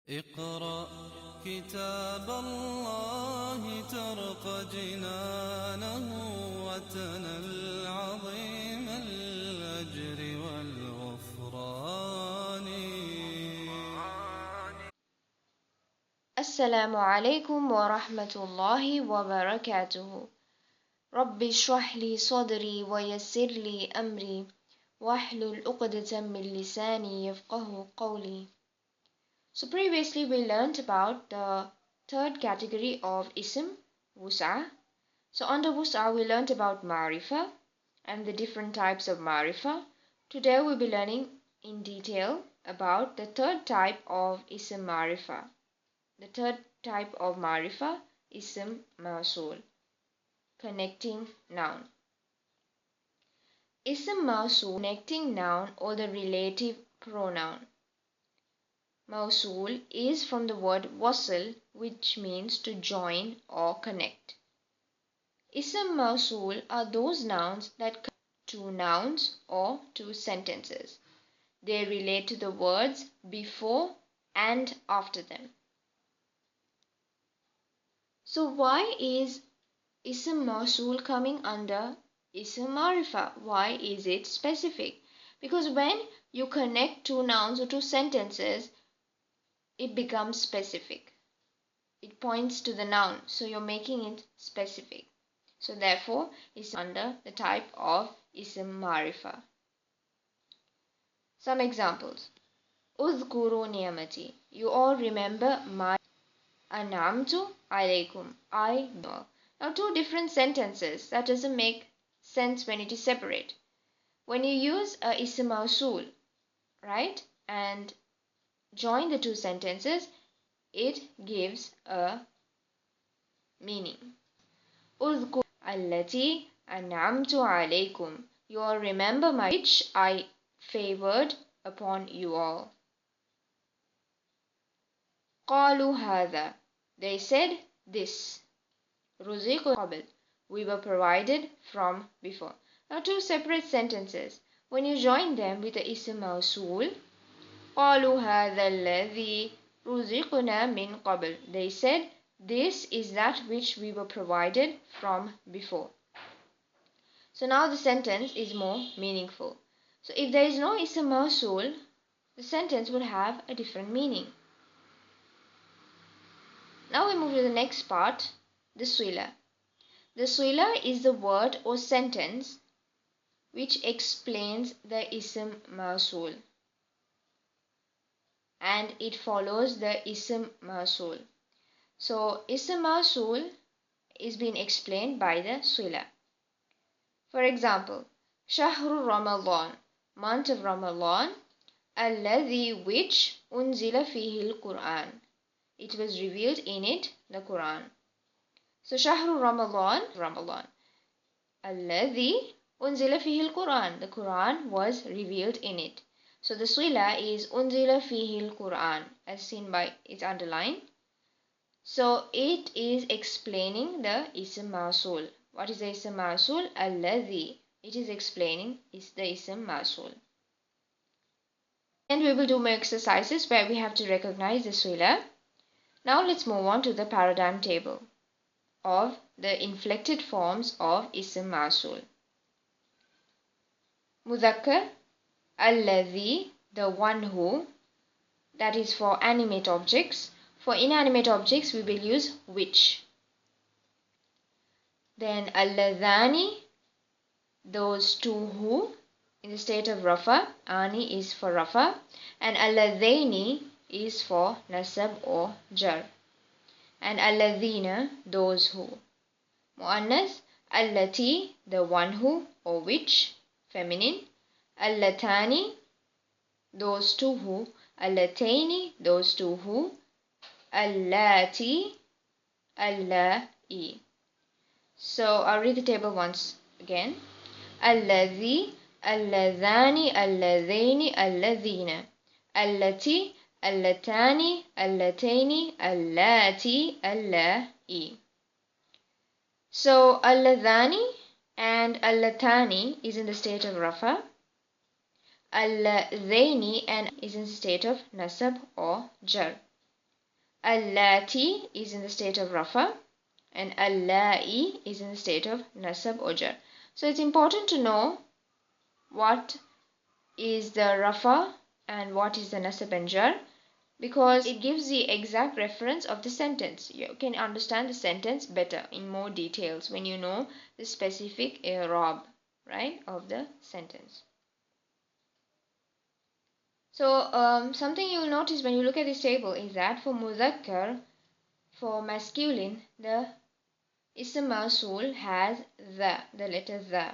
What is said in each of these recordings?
اقرأ كتاب الله ترق جنانه وتنل عظيم الأجر والغفران. السلام عليكم ورحمة الله وبركاته. رب اشرح لي صدري ويسر لي أمري واحلل عقدة من لساني يفقه قولي. So previously we learnt about the third category of Ism, Wusa. So under Wusa we learnt about Marifa and the different types of Marifa. Today we'll be learning in detail about the third type of Ism Marifa. The third type of Marifa, Ism Mausool, connecting noun. Ism Mausool, connecting noun or the relative pronoun. Mawsool is from the word wasl, which means to join or connect. Ism Mausool are those nouns that connect to nouns or to sentences. They relate to the words before and after them. So why is Ism Mausool coming under Ism Marifa? Why is it specific? Because when you connect two nouns or two sentences, it becomes specific. It points to the noun, so you're making it specific. So therefore, it's under the type of Ism Marifa. Some examples. Udhkuru ni'mati. You all remember my an'amtu alaykum. I know. Now two different sentences. That doesn't make sense when it is separate. When you use a Ism Mausool, right, and join the two sentences, it gives a meaning. Udhkur allati an'amtu alaykum. You all remember my which I favored upon you all. Qalu hadha. They said this. Ruziqu qabl. We were provided from before. Now two separate sentences. When you join them with the Ism Mausool, قالوا هذا الذي رزقنا من قبل. They said, this is that which we were provided from before. So now the sentence is more meaningful. So if there is no Ism Mausool, the sentence would have a different meaning. Now we move to the next part, the Swila. The Swila is the word or sentence which explains the Ism Mausool, and it follows the Ism Mausool. So Ism Mausool is being explained by the Swila. For example, Shahru Ramadan, month of Ramadan, alladhi which unzila fihi al-Quran. It was revealed in it, the Quran. So Shahru Ramadan, alladhi unzila fihi al-Quran. The Quran was revealed in it. So the Swila is unzila fihi al-Quran, as seen by its underline. So it is explaining the Ism Mausool. What is the Ism Mausool? Alladhi. It is explaining is the Ism Mausool. And we will do more exercises where we have to recognize the Swila. Now let's move on to the paradigm table of the inflected forms of Ism Mausool. Mudhakkar, alladhi, the one who, that is for animate objects. For inanimate objects we will use which. Then alladhani, those two who, in the state of Rafa, ani is for Rafa, and alladhaini is for nasab or jar. And alladhina, those who. Muannas, allati, the one who or which, feminine. Allatani, those two who. Allataini, those two who. Allati, allai. So I'll read the table once again. Alladhi, alladhani, alladhaini, alladhina. Allati, allatani, allataini, allati, allai. So alladhani and allatani is in the state of Rafa. Alladhaini and is in the state of nasab or jar. Allati is in the state of rafa, and allai is in the state of nasab or jar. So it's important to know what is the rafa and what is the nasab and jar, because it gives the exact reference of the sentence. You can understand the sentence better in more details when you know the specific i'rab, right, of the sentence. So something you'll notice when you look at this table is that for mudhakkar, for masculine, the Ism Mausool has the letter the.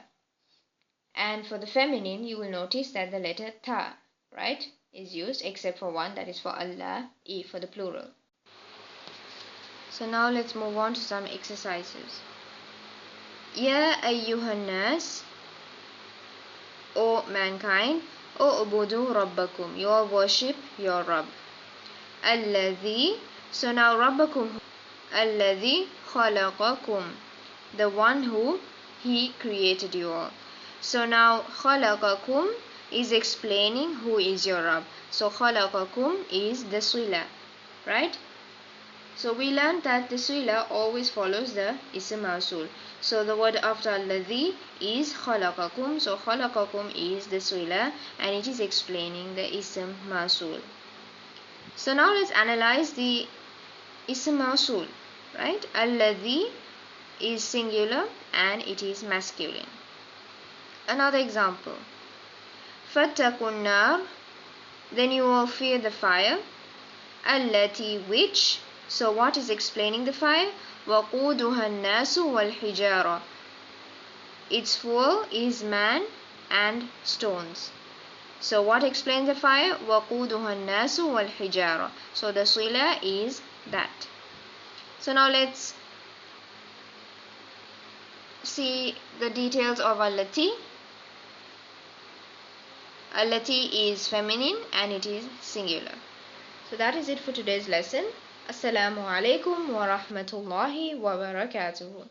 And for the feminine, you will notice that the letter ta, right, is used, except for one, that is for Allah, for the plural. So now let's move on to some exercises. Ya ayyuhan nas, O mankind, O ubudu rabbakum, you all worship your Rabb. Alladhi, so now rabbakum, alladhi khalaqakum, the one who he created you all. So now khalaqakum is explaining who is your Rabb. So khalaqakum is the sila, right? So we learned that the sila always follows the Ism Mausool. So the word after alladhi is khalaqakum. So khalaqakum is the sila and it is explaining the Ism Mausool. So now let's analyze the Ism Mausool, right? Alladhi is singular and it is masculine. Another example. Fattakun nar, then you will fear the fire. Allati, which, so what is explaining the fire? Waquduha nasu wal hijara, its fuel is man and stones. So what explains the fire? Waquduha nasu wal hijara. So the sila is that. So now let's see the details of allati. Allati is feminine and it is singular. So that is it for today's lesson. Assalamu alaikum wa rahmatullahi wa barakatuhu.